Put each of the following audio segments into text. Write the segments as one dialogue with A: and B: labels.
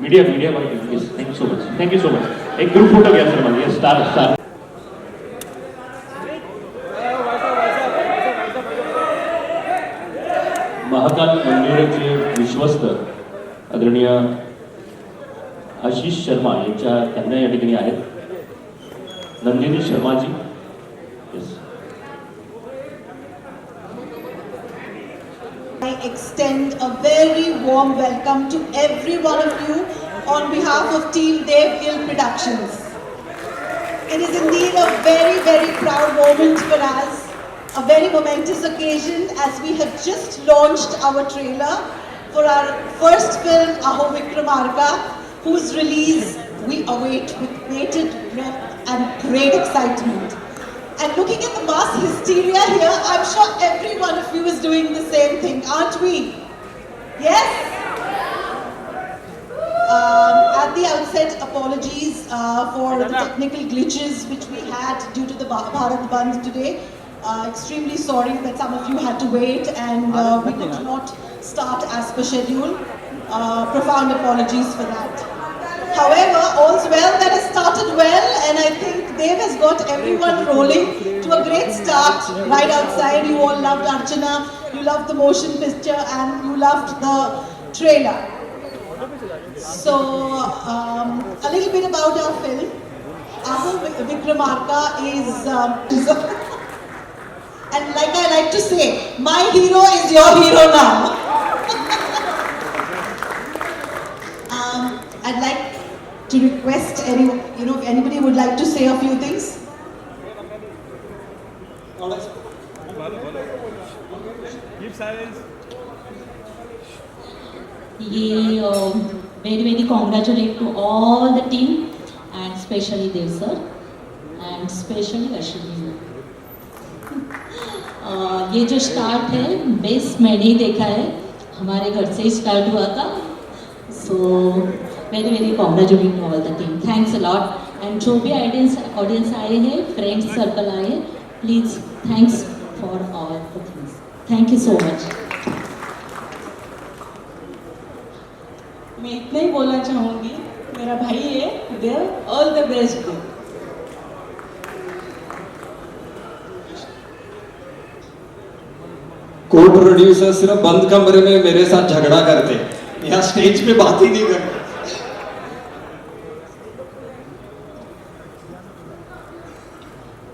A: Media भाई, yes, thank you so much. एक group photo घ्या सर मला. स्टार. महाकाल मंदिराचे विश्वस्त आदरणीय आशिष शर्मा यांच्या कन्या या ठिकाणी आहेत. Nandini Sharmaji. Yes.
B: I extend a very warm welcome to every one of you on behalf of Team Dev Gill Productions. It is indeed a very, very proud moment for us, a very momentous occasion as we have just launched our trailer for our first film, Aho Vikramarka, whose release we await with bated breath and great excitement. And looking at the mass hysteria here, I'm sure every one of you is doing the same thing, aren't we? Yes? At the outset, apologies for the technical glitches which we had due to the Bharat Bandh today. Extremely sorry that some of you had to wait and we could not start as per schedule. Profound apologies for that. However, all's well that has started well, and I think Dev has got everyone rolling to a great start right outside. You all loved Archana, you loved the motion picture, and you loved the trailer. So, a little bit about our film. Aho Vikramarka is, and like I like to say, my hero is your hero now. I'd like to request anyone, if anybody would like to say a few things.
C: Keep silence.
D: Very congratulate to all the team and especially Dev sir and especially Ashwini. ये जो start है best मैंने ही देखा है, हमारे घर से ही start हुआ था. So very congratulating to all the team. Thanks a lot. And जो भी audience आए हैं, friends circle आए हैं, please thanks for all the things. Thank you so much.
E: मैं इतना ही बोलना चाहूँगी, मेरा भाई है देव, ऑल द बेस्ट.
F: को प्रोड्यूसर सिर्फ बंद कमरे में मेरे साथ झगड़ा करते हैं, यहाँ स्टेज पे बात ही नहीं करते.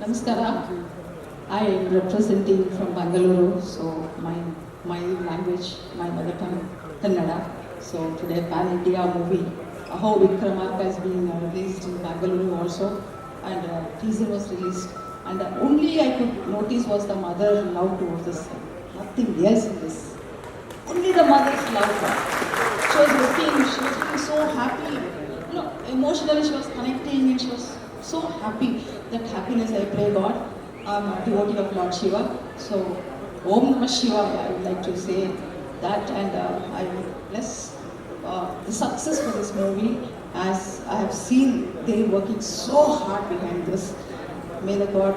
E: Namaskara. I am representing from Bangalore, so my language, my mother tongue, Kannada. So today Pan India movie, Aho Vikramarka has been released in Bangalore also, and teaser was released. And only I could notice was the mother love towards this. Nothing else in this. Only the mother's love. She was looking so happy. Emotionally she was connecting and she was so happy. That happiness I pray God. I'm a devotee of Lord Shiva. So Om Namah Shiva, I would like to say that, and I would bless the success for this movie, as I have seen they working so hard behind this. May the God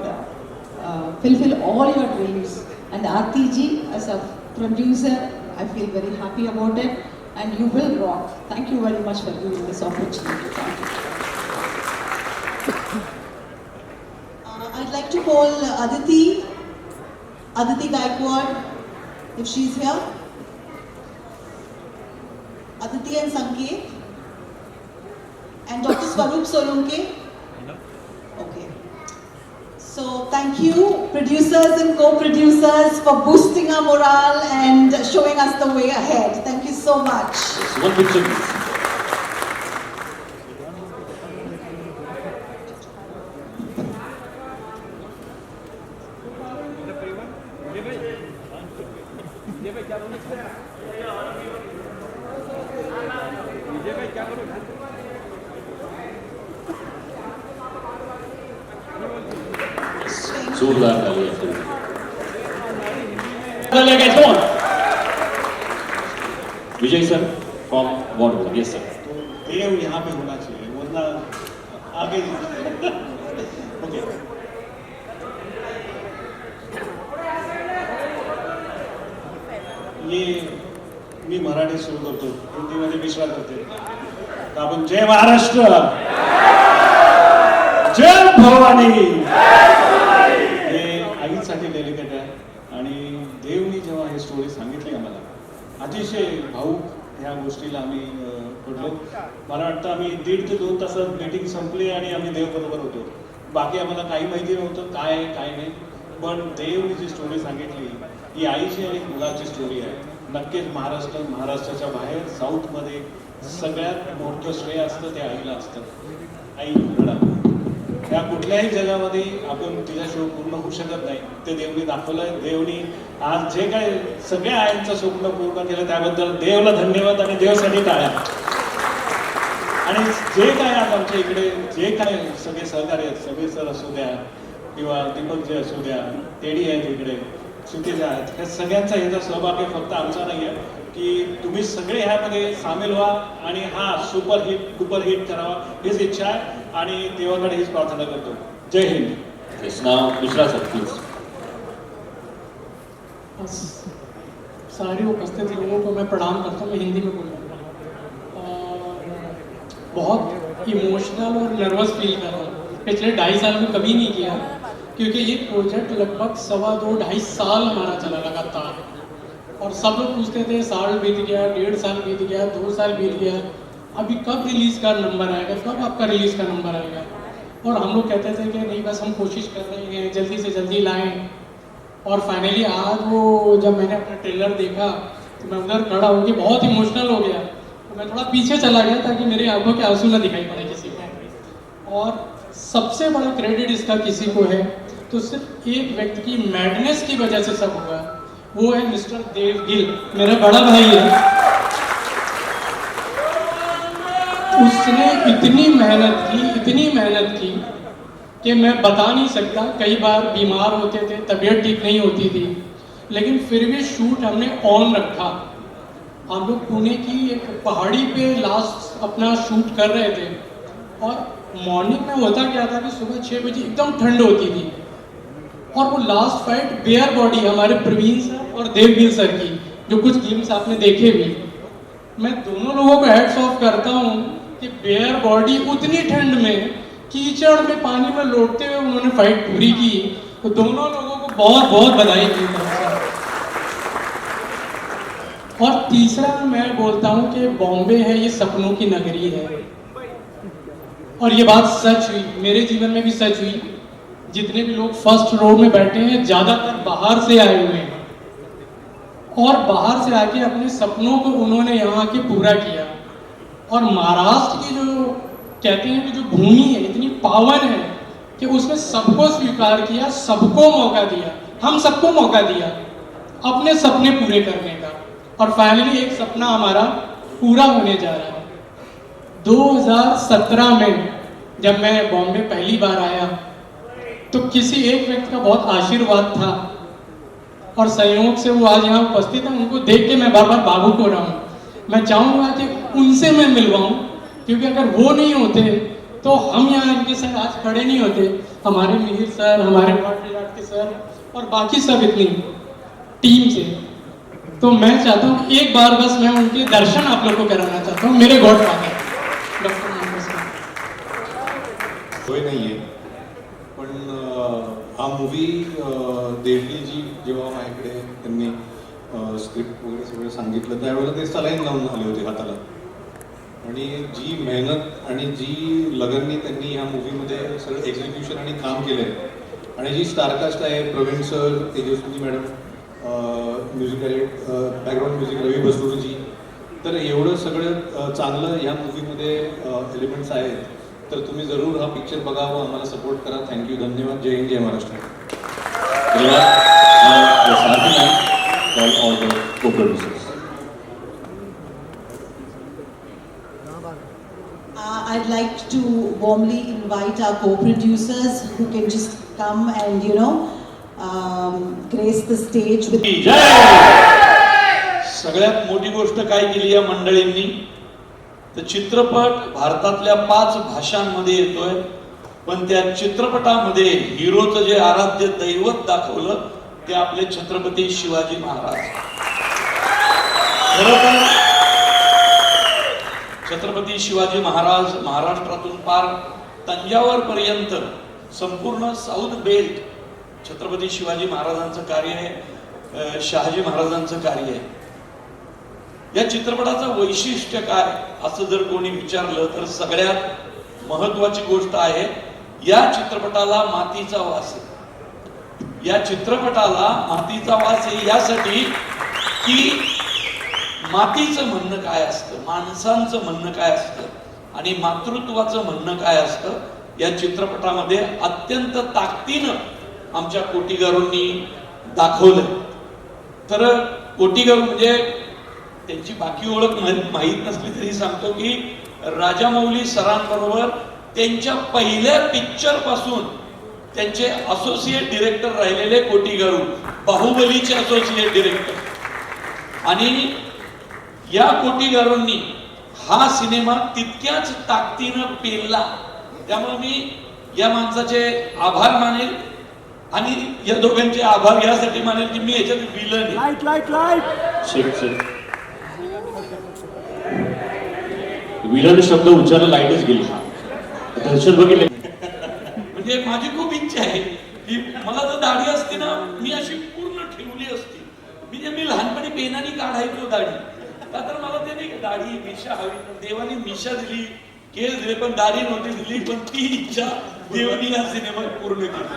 E: fulfill all your dreams. And Aarti ji, as a producer, I feel very happy about it, and you will rock. Thank you very much for giving this opportunity. Thank you.
B: I'd like to call Aditi Gaikwad, if she's here. Aditi and Sanket. And Dr. Swaroop Solunke. Okay. So thank you, producers and co-producers, for boosting our morale and showing us the way ahead. Thank you so much.
A: One picture, please. जोरदार ताली आपके लिए. Come on. Vijay sir from Bollywood. Yes sir.
C: Dev यहाँ पे होना चाहिए, वरना आगे ओके. ये मी मराठी सुरू करतो, हिंदीमध्ये विश्वास होते. तर आपण जय महाराष्ट्र, जय भवानी, हे आईसाठी डेलिकेट आहे. आणि देवनी जेव्हा ही स्टोरी सांगितली आम्हाला, अतिशय भाऊक ह्या गोष्टीला आम्ही पडलो. मला वाटतं आम्ही 1.5 ते 2 तासात मीटिंग संपली आणि आम्ही देवबरोबर होतो. बाकी आम्हाला काही माहिती नव्हतं काय आहे काय नाही. पण देवनी जी स्टोरी सांगितली ही आईची आणि मुलाची स्टोरी आहे. नक्कीच महाराष्ट्राच्या बाहेर साऊथमध्ये सगळ्यात मोठं श्रेय असतं ते आईला असतं. आई घडा या कुठल्याही जगामध्ये आपण तिच्याशिवाय पूर्ण होऊ शकत नाही. ते देवनी दाखवलंय. देवनी आज जे काय सगळ्या आईंचं स्वप्न पूर्ण केलं त्याबद्दल देवला धन्यवाद आणि देवसाठी टाळ्या. आणि जे काय आज आमच्या इकडे जे काय सगळे सहकार्य आहेत, सगळे सर असू द्या किंवा दीपक जे असू द्या, टेडी आहेत इकडे, सुतेजा आहेत, ह्या सगळ्यांचा ह्याचा सहभाग आहे. फक्त आमचा नाही आहे की तुम्ही सगळे ह्यामध्ये सामील व्हा आणि हा सुपर हिट करावा हीच इच्छा आहे आणि देवाकडे हीच प्रार्थना करतो. जय Hind.
A: Yes, now Mishra sir, please.
G: सारे उपस्थित लोगों को मैं प्रणाम करता हूँ. मैं हिंदी में बोलूँगा. बहुत इमोशनल और नर्वस फील कर रहा हूँ. पिछले 2.5 साल में कभी नहीं किया, क्योंकि ये प्रोजेक्ट लगभग 2.5 साल हमारा चला लगातार. और सब लोग पूछते थे साल बीत गया, 1.5 साल बीत गया, 2 साल बीत गया, अभी कब रिलीज़ का नंबर आएगा, कब आपका रिलीज़ का नंबर आएगा. और हम लोग कहते थे कि नहीं बस हम कोशिश कर रहे हैं, जल्दी से जल्दी लाएं. और फाइनली आज वो जब मैंने अपना ट्रेलर देखा तो मैं उधर खड़ा होकर बहुत इमोशनल हो गया. तो मैं थोड़ा पीछे चला गया ताकि मेरी आंखों के आंसू ना दिखाई पड़े किसी को. और सबसे बड़ा क्रेडिट इसका किसी को है तो सिर्फ एक व्यक्ति की मैडनेस की वजह से सब हुआ. वो है मिस्टर देव गिल, मेरा बड़ा भाई है. उसने इतनी मेहनत की कि मैं बता नहीं सकता. कई बार बीमार होते थे, तबीयत ठीक नहीं होती थी, लेकिन फिर भी शूट हमने ऑन रखा. हम लोग पुणे की एक पहाड़ी पे लास्ट अपना शूट कर रहे थे और मॉर्निंग में होता क्या था कि सुबह 6 बजे एकदम ठंड होती थी. और वो लास्ट फाइट बेयर बॉडी हमारे प्रवीण सर और देवगिल सर की, जो कुछ गेम्स आपने देखे भी, मैं दोनों लोगों को हेड्स ऑफ करता हूँ कि बेयर बॉडी उतनी ठंड में कीचड़ में पानी में लौटते हुए उन्होंने फाइट पूरी की. तो दोनों लोगों को बहुत बहुत बधाई की तरफ से. और तीसरा मैं बोलता हूँ कि बॉम्बे है ये सपनों की नगरी है. और ये बात सच हुई, मेरे जीवन में भी सच हुई. जितने भी लोग फर्स्ट रो में बैठे हैं ज़्यादातर बाहर से आए हुए हैं और बाहर से आके अपने सपनों को उन्होंने यहाँ के पूरा किया. और महाराष्ट्र की जो कहते हैं कि जो भूमि है इतनी पावन है कि उसने सबको स्वीकार किया, सबको मौका दिया. हम सबको मौका दिया अपने सपने पूरे करने का. और फाइनली एक सपना हमारा पूरा होने जा रहा है. 2017 में जब मैं बॉम्बे पहली बार आया तो किसी एक व्यक्ति का बहुत आशीर्वाद था और संयोग से वो आज यहाँ उपस्थित है. उनको देख के मैं बार बार भावुक हो रहा हूँ. मैं चाहूँगा कि उनसे मैं मिलवाऊँ, क्योंकि अगर वो नहीं होते तो हम यहाँ इनके साथ आज खड़े नहीं होते. हमारे मिहिर सर, हमारे के सर और बाकी सब इतनी टीम से. तो मैं चाहता हूँ कि एक बार बस मैं उनके दर्शन आप लोग को कराना चाहता हूँ. मेरे गॉड फादर डॉक्टर
H: होय नाही आहे. पण हा मूवी देवलीजी जेव्हा माझ्याकडे त्यांनी स्क्रिप्ट वगैरे सगळं सांगितलं त्यावेळेला ते सलाईन लावून आले होते हाताला. आणि जी मेहनत आणि जी लगननी त्यांनी ह्या मूवीमध्ये सगळं एक्झिक्युशन आणि काम केलं आहे. आणि जी स्टारकास्ट आहे, Pravin sir, Tejaswini madam, music background music Ravi Basrur ji, तर एवढं सगळं चांगलं ह्या मूवीमध्ये एलिमेंट्स आहेत. तर तुम्ही जरूर हा पिक्चर बघावं, आम्हाला सपोर्ट करा. थँक्यू, धन्यवाद. जय हिंद, जय महाराष्ट्र.
A: धन्यवाद. Now the Sarthi ma'am, call all the co-producers.
B: I'd like to warmly invite our co-producers who can just come and grace the stage with.
C: सगळ्यात मोठी गोष्ट काय केली या मंडळींनी, तर चित्रपट भारतातल्या 5 भाषांमध्ये येतोय. पण त्या चित्रपटामध्ये हिरोचं जे आराध्य दैवत दाखवलं ते आपले छत्रपती शिवाजी महाराज. खरं तर
I: छत्रपती शिवाजी महाराज महाराष्ट्रातून पार तंजावर पर्यंत संपूर्ण साऊथ बेल्ट छत्रपती शिवाजी महाराजांचं कार्य आहे, शहाजी महाराजांचं कार्य आहे. या चित्रपटाचं वैशिष्ट्य काय असं जर कोणी विचारलं तर सगळ्यात महत्वाची गोष्ट आहे, या चित्रपटाला मातीचा वास आहे. या चित्रपटाला मातीचा वास आहे यासाठी की मातीचं म्हणणं काय असतं, माणसांचं म्हणणं काय असतं आणि मातृत्वाचं म्हणणं काय असतं या चित्रपटामध्ये अत्यंत ताकदीनं आमच्या कोटीगारूंनी दाखवलं. तर कोटीगारू म्हणजे त्यांची बाकी ओळख माहीत नसली तरी सांगतो की राजामौली सरांबरोबर त्यांच्या पहिल्या पिक्चर पासून त्यांचे असोसिएट डिरेक्टर राहिलेले कोटीगारू, बाहुबलीचे असोसिएट डिरेक्टर. आणि या कोटीगारूंनी हा सिनेमा तितक्याच ताकदीनं पेलला. त्यामुळे मी या माणसाचे आभार मानेल आणि या दोघांचे आभार यासाठी मानेल की मी याच्यात विलन आहे.
A: विलन शब्द उच्चारला लाईटच गेली. दर्शन बघितले
I: म्हणजे माझी खूप इच्छा आहे की मला जर दाढी असती ना मी अशी पूर्ण ठेवली असती. म्हणजे मी लहानपणी पेनाने काढायचो दाढी, का तर मला ते नाही दाढी मिशा हवी. देवाने मिशा दिली, केस दिले, पण दाढी नव्हती दिली. पण ती इच्छा देवाने या सिनेमात पूर्ण केली.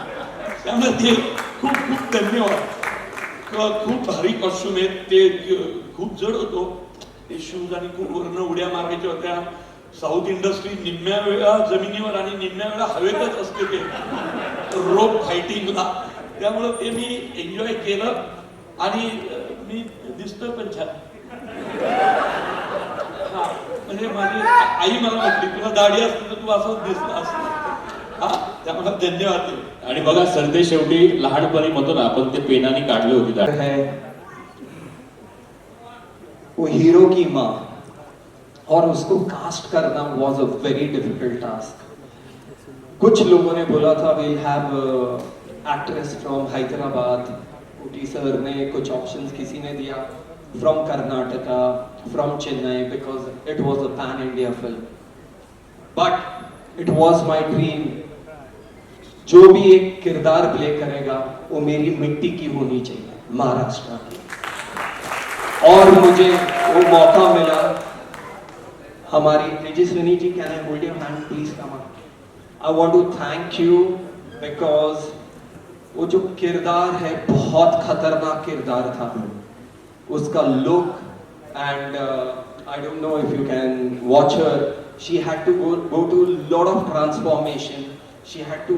I: त्यामुळे ते खूप खूप धन्यवाद. खूप भारी कॉस्ट्युम आहेत, ते खूप जड होतो ते शूज आणि खूप वरनं उड्या मारायच्या होत्या. साऊथ इंडस्ट्री निम्म्या वेळा जमिनीवर आणि निम्म्या वेळा हवेतच असते ते रोप फायटिंगला. त्यामुळं ते मी एन्जॉय केलं आणि मी दिसतोय पण छान. हा म्हणजे माझी आई मला म्हटली तुला दाढी असते तर तू असंच दिसला असतं. हा त्यामुळे धन्यवाद.
A: आणि बघा सरते शेवटी लहानपणी म्हणतो ना आपण ते पेनाने काढली होती दाढी.
F: है वो हीरो की माँ और उसको कास्ट करना was a very difficult task. कुछ लोगों ने बोला था we'll have actress from Hyderabad. Koti sir ने कुछ ऑप्शंस किसी ने दिया from Karnataka, from Chennai, because it was a pan India film. But it was my dream जो भी एक किरदार प्ले करेगा वो मेरी मिट्टी की होनी चाहिए, महाराष्ट्र की. और मुझे वो मौका मिला. हमारी Tejaswini ji, can I hold your hand please? Come on. I want to thank you because वो जो किरदार है बहुत खतरनाक किरदार था. उसका look and I don't know if you can watch her. She had to go to lot of transformation. She had to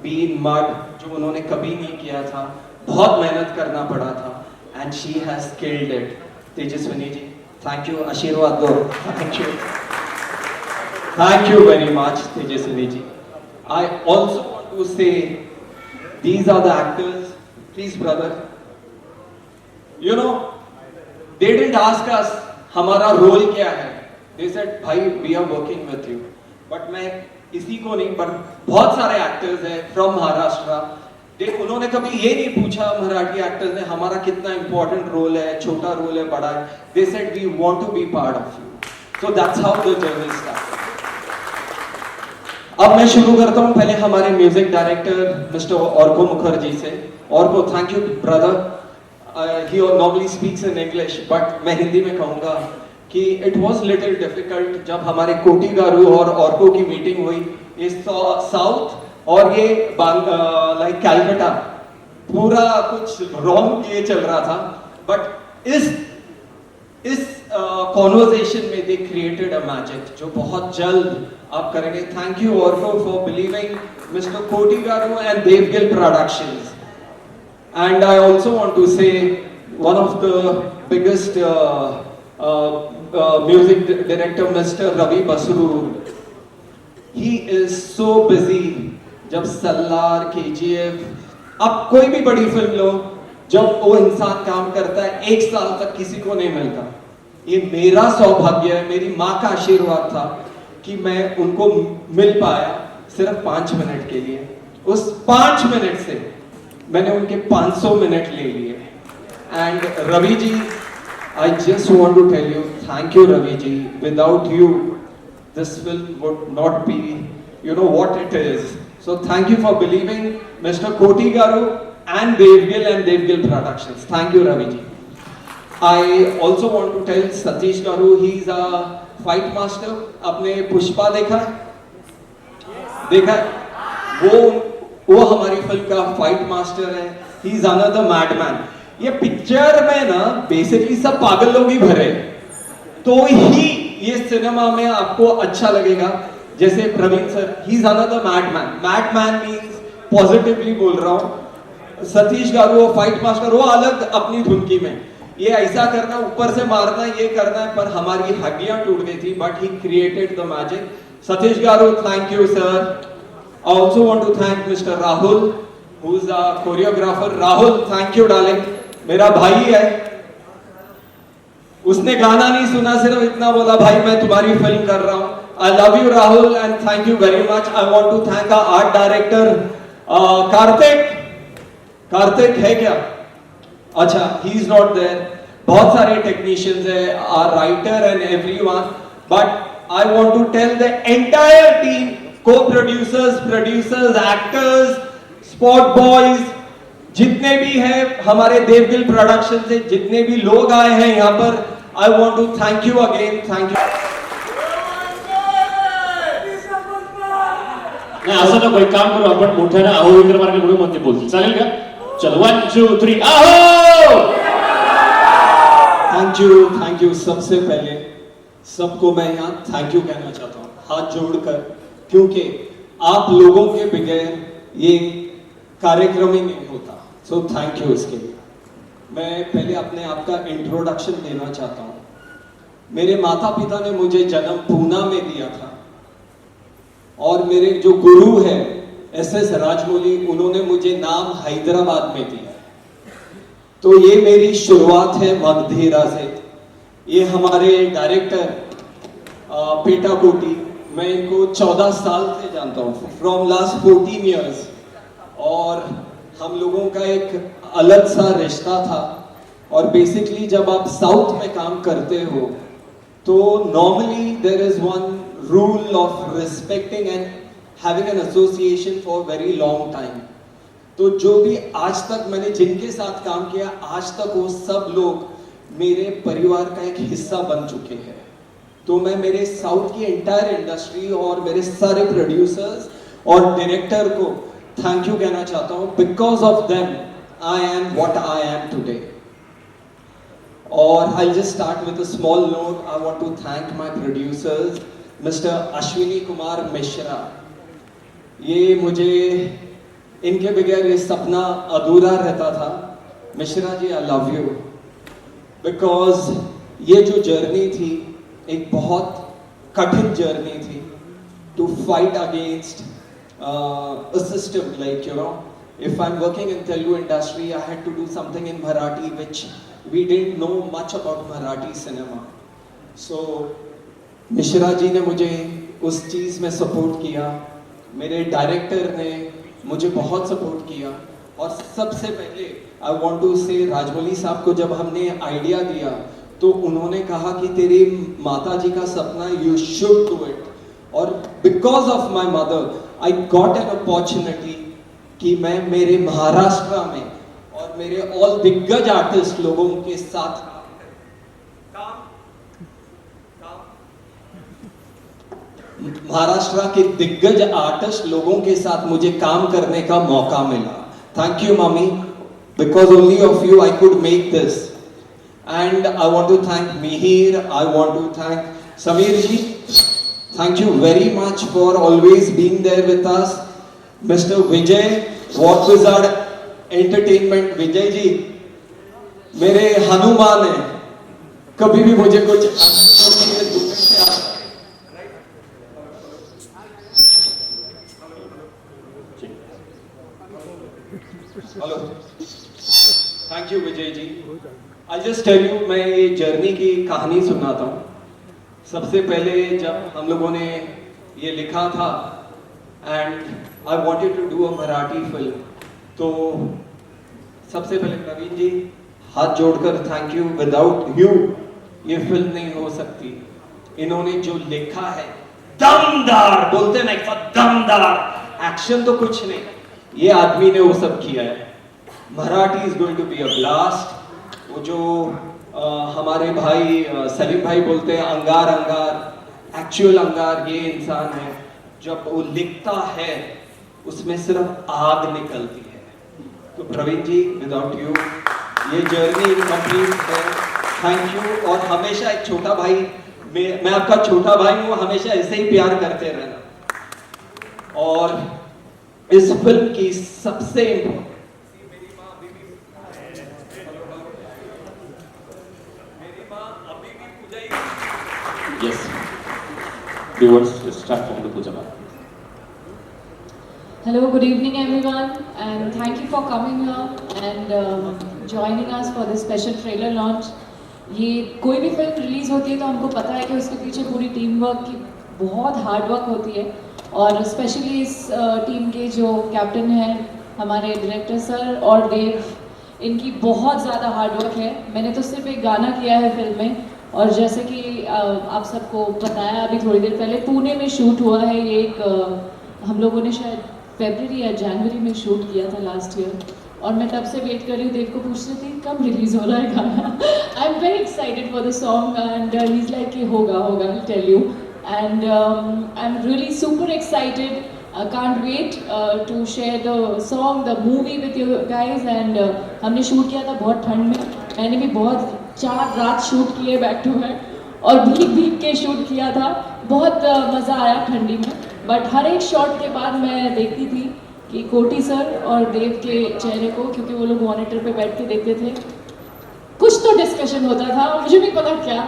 F: be in mud, जो उन्होंने कभी नहीं किया था. बहुत मेहनत करना पड़ा था and she has killed it. Tejaswini ji, thank you. आशीर्वाद दो. Thank you very much Tejaswini ji. I also want to say these are the actors. Please brother, you know they didn't ask us हमारा रोल क्या है. They said भाई we are working with you. But मैं इसी को नहीं, पर बहुत सारे एक्टर्स हैं फ्रॉम महाराष्ट्र. उन्होंने कभी ये नहीं पूछा मराठी एक्टर्स ने हमारा कितना इंपॉर्टेंट रोल है, छोटा रोल है, बड़ा है. They said we want to be part of you. So that's how the journey started. अब मैं शुरू करता हूं पहले हमारे music director mister Arko Mukherjee से. Arko, thank you brother. He normally speaks in English but मैं हिंदी में कहूंगा कि इट वाज लिटिल डिफिकल्ट जब हमारे कोटीगारू और ऑर्को की मीटिंग हुई. ये साउथ और ये लाइक कैलकाटा पूरा कुछ रॉन्ग ये चल रहा था. बट इस कॉन्वर्सेशन में दे क्रिएटेड अ मैजिक जो बहुत जल्द आप करेंगे. Thank you Arko for believing mister Kotigaru and Devgill productions. And I also want to say one of the biggest music director mister Ravi Basrur. He is so busy. जब सल्लार, केजीएफ, अब कोई भी बड़ी फिल्म लो, जब वो इंसान काम करता है 1 साल तक किसी को नहीं मिलता. ये मेरा सौभाग्य है, मेरी माँ का आशीर्वाद था कि मैं उनको मिल पाया सिर्फ 5 मिनट के लिए. उस 5 मिनट से मैंने उनके 500 मिनट ले लिए. And Ravi ji, I just want to tell you, thank you, Ravi ji. Without you, this film would not be, you know, what it is. So thank you for believing Mr. Koti Garu and Devgil Productions. Thank you, Ravi ji. I also want to tell Satish Garu, he is a fight master. आपने पुष्पा देखा है? देखा है? वो हमारी film का fight master है. He is another madman. ये पिक्चर में ना बेसिकली सब पागल लोग ही भरे, तो ही ये सिनेमा में आपको अच्छा लगेगा. जैसे Praveen sir, he is another madman. Madman means positively बोल रहा हूँ. सतीश गारू वो फाइट मास्टर, वो अलग अपनी धुनकी में. ये ऐसा करना, ऊपर से मारना, ये करना है, पर हमारी हड्डियां टूट गई थी, but he created the magic. Satish Garu, thank you, sir. I also want to thank Mr. Rahul, who is a choreographer. Rahul, thank you, darling. मेरा भाई है. उसने गाना नहीं सुना, सिर्फ इतना बोला, भाई मैं तुम्हारी फिल्म कर रहा हूँ. I love you, Rahul, and thank you very much. I want to thank our art director, Karthik. Karthik है क्या? अच्छा, he is not there. बहुत सारे technicians हैं, our writer and everyone, but I want to tell the entire team, co-producers, producers, actors, spot boys, जितने भी हैं हमारे देवगिल प्रोडक्शन से, जितने भी लोग आए हैं यहाँ पर, I want to thank you again, thank you.
A: नाही असं नको, एक काम करू आपण, मोठ्याने अहो विक्रमार्क म्हणून म्हणते बोलतील, चालेल का? चल 1 2 3 अहो.
F: Thank you. सबसे पहले सबको मैं यहाँ थैंक यू कहना चाहता हूँ, हाथ जोड़कर, क्योंकि आप लोगों के बगैर ये कार्यक्रम ही नहीं होता. सो थैंक यू इसके लिए. मैं पहले अपने आप का इंट्रोडक्शन देना चाहता हूँ. मेरे माता पिता ने मुझे जन्म पूना में दिया था, और मेरे जो गुरु है SS राजमौली, उन्होंने मुझे नाम हैदराबाद में दिया. तो ये मेरी शुरुआत है मगधीरा से. ये हमारे डायरेक्टर पेटा कोटी, मैं इनको 14 साल से जानता हूँ, फ्रॉम लास्ट 14 इयर्स, और हम लोगों का एक अलग सा रिश्ता था. और बेसिकली जब आप साउथ में काम करते हो तो normally there is one rule of respecting and having an association for very long time. तो जो भी आज तक मैंने जिनके साथ काम किया, आज तक वो सब लोग मेरे परिवार का एक हिस्सा बन चुके हैं. तो मैं मेरे साउथ की एंटायर इंडस्ट्री और मेरे सारे प्रोड्यूसर्स और डायरेक्टर को थैंक यू कहना चाहता हूँ. Because of them I am what I am today. और I just start with a small note. I want to thank my producers, mister Ashwini Kumar Mishra. ये मुझे, इनके बगैर ये सपना अधूरा रहता था. Mishra ji, I love you. Because ये जो जर्नी थी एक बहुत कठिन जर्नी थी, to fight against a system, like, you know, if I'm working in Telugu industry, I had to do something in Marathi, which we didn't know much about Marathi cinema. So Mishra ji ने मुझे उस चीज़ में support किया, मेरे director ने मुझे बहुत support किया. और सबसे पहले आई वांट टू से राजमौली साहब को जब हमने आइडिया दिया तो उन्होंने कहा कि तेरी माता जी का सपना, यू शुड डू इट. और because of my mother I got an opportunity कि मैं मेरे महाराष्ट्र में और मेरे ऑल दिग्गज आर्टिस्ट लोगों के साथ महाराष्ट्र के दिग्गज आर्टिस्ट लोगों के साथ मुझे काम करने का मौका मिला. Thank you, Mummy. Because only of you I could make this. And I want to thank Mihir. I want to thank Sameer ji. Thank you very much for always being there with us. Mr. Vijay, What Wizard Entertainment. Vijay ji, मेरे हनुमान हैं. कभी भी मुझे कुछ hello, thank you Vijay ji. I just tell you, मैं ये journey की कहानी सुनाता हूँ. सबसे पहले जब हम लोगों ने ये लिखा था and I wanted to do a Marathi film, तो सबसे पहले प्रवीण जी हाथ जोड़कर थैंक यू, विदाउट यू ये फिल्म नहीं हो सकती। इन्होंने जो लिखा है दमदार, बोलते हैं ना एक साथ दमदार, एक्शन तो कुछ नहीं, ये आदमी ने वो सब किया है। Marathi is going to be a blast. वो जो हमारे भाई सलीम भाई बोलते हैं अंगार अंगार, एक्चुअल अंगार ये इंसान है। जब वो लिखता है उसमें सिर्फ आग निकलती है। तो प्रवीण जी, विदाउट यू ये जर्नी इनकम्प्लीट है। Thank you. और हमेशा एक छोटा भाई, मैं आपका छोटा भाई हूँ, हमेशा ऐसे ही प्यार करते रहना। और इस फिल्म की सबसे
A: Yes. Viewers, start from the puja part.
J: Hello, good evening everyone, and thank you for coming here and joining us for this special trailer launch. ये कोई भी फिल्म रिलीज होती है तो हमको पता है कि उसके पीछे पूरी टीम वर्क की बहुत हार्ड वर्क होती है, और स्पेशली इस टीम के जो कैप्टन हैं हमारे डायरेक्टर सर और देव, इनकी बहुत ज़्यादा हार्ड वर्क है। मैंने तो सिर्फ एक गाना किया है फिल्म में, और जैसे कि आप सबको बताया अभी थोड़ी देर पहले, पुणे में शूट हुआ है ये। एक हम लोगों ने शायद फरवरी या जनवरी में शूट किया था लास्ट ईयर, और मैं तब से वेट कर रही हूँ, देव को पूछ रही थी कब रिलीज हो रहा है गाना। I am very excited for the song and he is like कि होगा होगा, I tell you, and I am really super excited. can't wait to share the song, the movie with you guys, and हमने shoot किया था बहुत ठंड में। मैंने भी बहुत 4 रात शूट किए बैक टू बैक, और भीग भीग के शूट किया था। बहुत मज़ा आया ठंडी में, बट हर एक शॉट के बाद मैं देखती थी कि कोटी सर और देव के चेहरे को, क्योंकि वो लोग मॉनिटर पे बैठ के देखते थे, कुछ तो डिस्कशन होता था, मुझे नहीं पता क्या,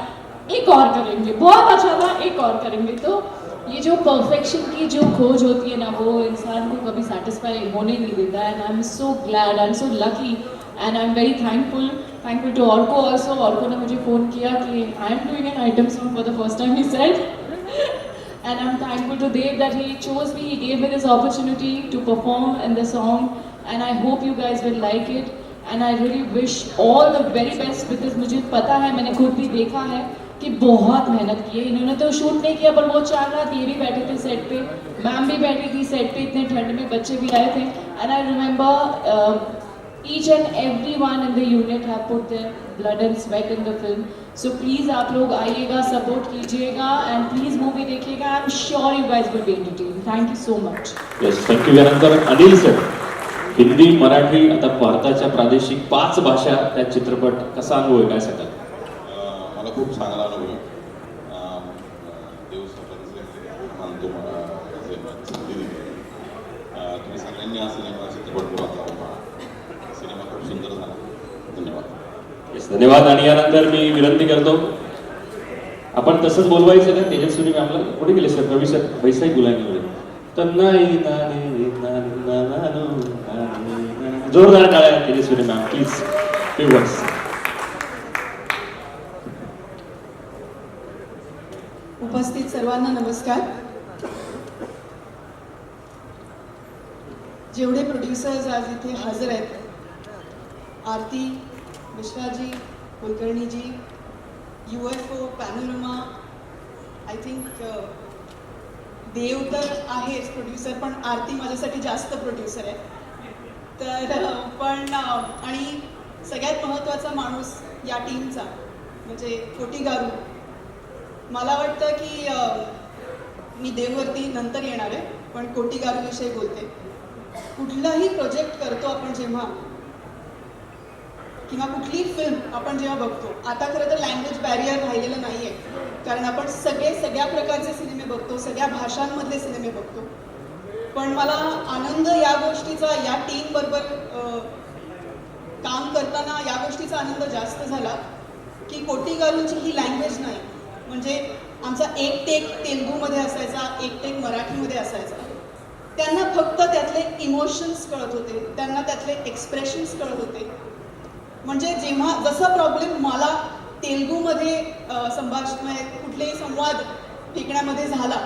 J: एक और करेंगे, बहुत अच्छा था, एक और करेंगे। तो ये जो परफेक्शन की जो खोज होती है ना, वो इंसान को कभी सेटिस्फाई होने नहीं देता है। And I am so glad, I am so lucky, and I am very thankful to Arko also. Arko ने मुझे फ़ोन किया कि I am doing an item song for the first time, he said, and I'm thankful to Dev that he chose me, he gave me this opportunity to perform in the song, and I hope you guys will like it, and I really wish all the very best, because मुझे पता है, मैंने खुद भी देखा है कि बहुत मेहनत की है इन्होंने। तो शूट नहीं किया, पर वो 4 रात ये भी बैठे थे सेट पे, मैम भी बैठी थी सेट पे, इतने ठंड में बच्चे भी आए थे, and I remember each and everyone in the unit have put their blood and sweat in the film. So please आप लोग आइएगा, सपोर्ट कीजिएगा, and please मूवी देखिएगा। I'm sure you guys will be entertained. Thank you so much.
A: Yes, thank you. यानंतर Anil sir, Hindi, Marathi, आता भारताच्या प्रादेशिक 5 भाषा त्यात चित्रपट कसा अनुभव आहे, काय सांगाल?
H: मला खूप चांगला अनुभव आहे। देव सरांचे मानतो, मला संधी दिली। तुम्ही सगळ्यांनी हा सिनेमा चित्रपट बघावा, सिनेमा खूप सुंदर झाला। धन्यवाद।
A: येस, धन्यवाद। आणि यानंतर मी विनंती करतो, आपण तसंच बोलवायचं ना तेजस्वी मॅमला, कुठे गेले सर? रवी सर, वैसाही बोलायला जोरदार टाळ्या Tejaswi ma'am, please few words.
B: उपस्थित सर्वांना नमस्कार। जेवढे प्रोड्युसर्स आज इथे हजर आहेत, आरती, मिश्राजी, कुलकर्णीजी, UFO, Panorama, I think Dev तर आहेच प्रोड्युसर, पण आरती माझ्यासाठी जास्त प्रोड्युसर आहे। तर पण आणि सगळ्यात महत्त्वाचा माणूस या टीमचा म्हणजे कोटी गारू। मला वाटतं की मी देववरती नंतर येणार आहे, पण कोटी गारूविषयी बोलते। कुठलाही प्रोजेक्ट करतो आपण जेव्हा, किंवा कुठली फिल्म आपण जेव्हा बघतो, आता खरं तर लँग्वेज बॅरियर राहिलेलं नाही आहे, कारण आपण सगळ्या प्रकारचे सिनेमे बघतो, सगळ्या भाषांमधले सिनेमे बघतो। पण मला आनंद या गोष्टीचा, या टीमबरोबर काम करताना या गोष्टीचा आनंद जास्त झाला की कोटी गारूंची ही लँग्वेज नाही, म्हणजे आमचा एक टेक तेलुगूमध्ये असायचा, एक टेक मराठीमध्ये असायचा। त्यांना फक्त त्यातले इमोशन्स कळत होते, त्यांना त्यातले एक्सप्रेशन्स कळत होते। म्हणजे जेव्हा जसा प्रॉब्लेम मला तेलुगूमध्ये संभाषण, कुठलेही संवाद टिकण्यामध्ये झाला,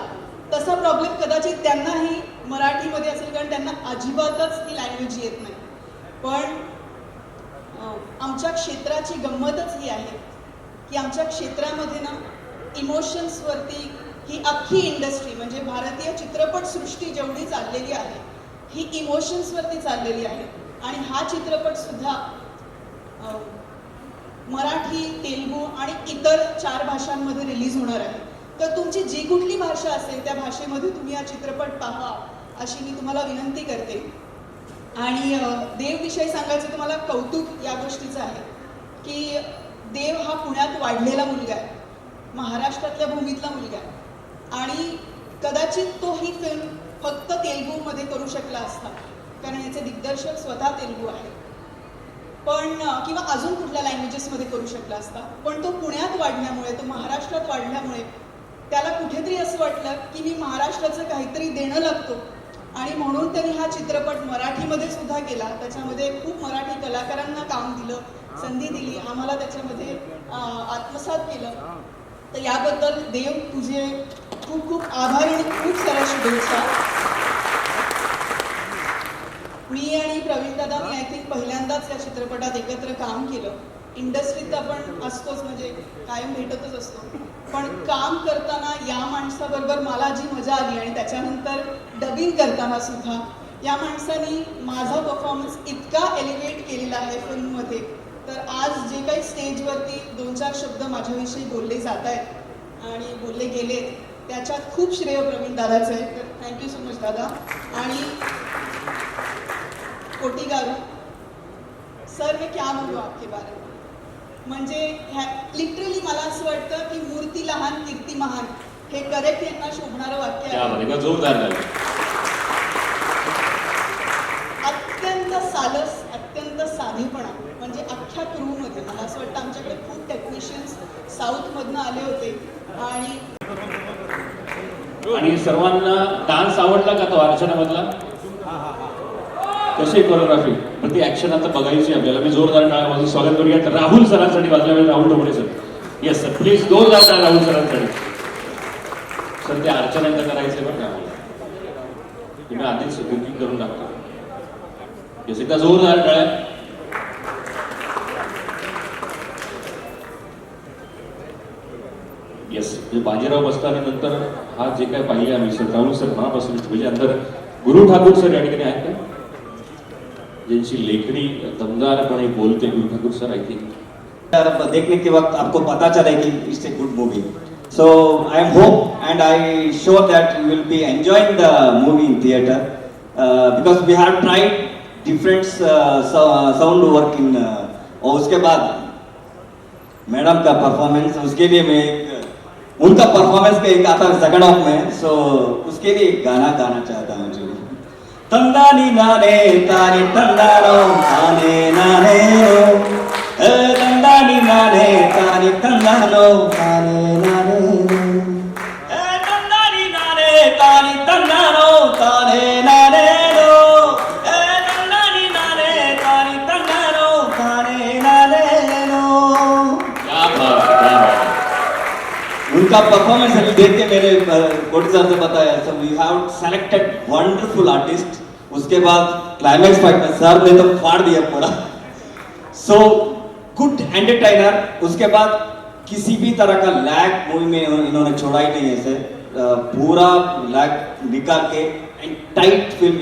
B: तसा प्रॉब्लेम कदाचित त्यांनाही मराठीमध्ये असेल, कारण त्यांना अजिबातच ती लँग्वेज येत नाही। पण आमच्या क्षेत्राची गंमतच ही आहे की आमच्या क्षेत्रामध्ये ना इमोशन्सवरती ही अख्खी इंडस्ट्री म्हणजे भारतीय चित्रपटसृष्टी जेवढी चाललेली आहे ही इमोशन्सवरती चाललेली आहे. आणि हा चित्रपटसुद्धा मराठी, तेलुगू आणि इतर 4 भाषांमध्ये रिलीज होणार आहे. तर तुमची जी कुठली भाषा असेल त्या भाषेमध्ये तुम्ही हा चित्रपट पहा अशी मी तुम्हाला विनंती करते. आणि देवविषयी सांगायचं तुम्हाला कौतुक या गोष्टीचं आहे की देव हा पुण्यात वाढलेला मुलगा आहे, महाराष्ट्रातल्या भूमीतला मुलगा आहे आणि कदाचित तो ही फिल्म फक्त तेलुगूमध्ये करू शकला असता कारण याचे दिग्दर्शक स्वतः तेलुगू आहे, पण किंवा अजून कुठल्या लँग्वेजेसमध्ये करू शकला असता. पण तो पुण्यात वाढल्यामुळे, तो महाराष्ट्रात वाढल्यामुळे त्याला कुठेतरी असं वाटलं की मी महाराष्ट्राचं काहीतरी देणं लागतो आणि म्हणून त्यांनी हा चित्रपट मराठीमध्ये सुद्धा केला. त्याच्यामध्ये खूप मराठी कलाकारांना काम दिलं, संधी दिली, आम्हाला त्याच्यामध्ये आत्मसात केलं. तर याबद्दल देव तुझे खूप खूप आभारी आणि खूप साऱ्या शुभेच्छा. मी आणि प्रवीण दादा मी आय थिंक पहिल्यांदाच या चित्रपटात एकत्र काम केलं. इंडस्ट्रीत आपण असतोच म्हणजे कायम भेटतच असतो, पण काम करताना या माणसाबरोबर मला जी मजा आली आणि त्याच्यानंतर डबिंग करताना सुद्धा या माणसाने माझा परफॉर्मन्स इतका एलिव्हेट केलेला आहे फिल्ममध्ये. तर आज जे काही स्टेजवरती 2-4 शब्द माझ्याविषयी बोलले जात आहेत आणि बोलले गेलेत त्याच्यात खूप श्रेय प्रवीण दादाचं आहे. तर थँक्यू सो मच दादा. आणि कोटी गारू सर मैं क्या बोलू आपके बारे में, म्हणजे लिटरली मला असं वाटतं की मूर्ती लहान कीर्ती महान हे करेक्ट यांना शोभणारं वाक्य आहे.
A: जोरदार झालं.
B: अत्यंत सालस, अत्यंत साधेपणा म्हणजे अख्ख्या क्रूमध्ये मला असं वाटतं आमच्याकडे खूप टेक्निशियन्स साऊथमधनं आले होते
A: आणि सर्वांना डान्स आवडला का तो अर्चनामधला? कशी कोरिओग्राफी पण ऍक्शन आता बघायची आपल्याला. मी जोरदार टाळ्या वाजवून स्वागत करूया राहुल सरांसाठी वाजल्या वेळेस. Rahul Dhoble sir. Yes sir, please जोरदार टाळ्या राहुल सरांसाठी. सर ते अर्चनांचं करायचं बरं का आम्हाला, तुम्ही आधीच बुकिंग करून टाकतो. येस एकदा जोरदार टाळ्या. येस बाजीराव बसताना हा जे काय पाहिले आम्ही सर राहुल सर मनापासून म्हणजे अंतर गुरु ठाकूर सर या ठिकाणी आहेत का जिनकी लेखनी दमदारपणे बोलते. गुरु ठाकुर सर आई थिंक
K: देखने के वक्त आपको पता चले कि it's a good movie. So I am hope and I sure that you will be enjoying the movie in theatre because we have tried different sound work in. और उसके बाद मैडम का परफॉर्मेंस, उसके लिए मैं उनका परफॉर्मेंस का एक आता है सेकंड ऑफ में, सो उसके लिए एक गाना गाना चाहता हूँ. जो तंदानी नाने तानी तंदानो ताने नाने नो, तंदानी नाने तानी तंदानो ताने नाने नो, तंदानी नाने तानी तंदानो ताने नाने नो, तंदानी नाने तानी तंदानो ताने नाने नो.
A: क्या बात.
K: उनका परफॉर्मेंस अभी देख के मेरे कोटी सर से बताया. So we have selected wonderful artist. उसके बाद क्लाइमैक्स फाइट में सर ने तो फाड़ दिया पूरा. So good entertainer. उसके बाद किसी भी तरह का लैग मूवी में इन्होंने छोड़ा ही नहीं. ऐसे पूरा लैग निकाल के टाइट फिल्म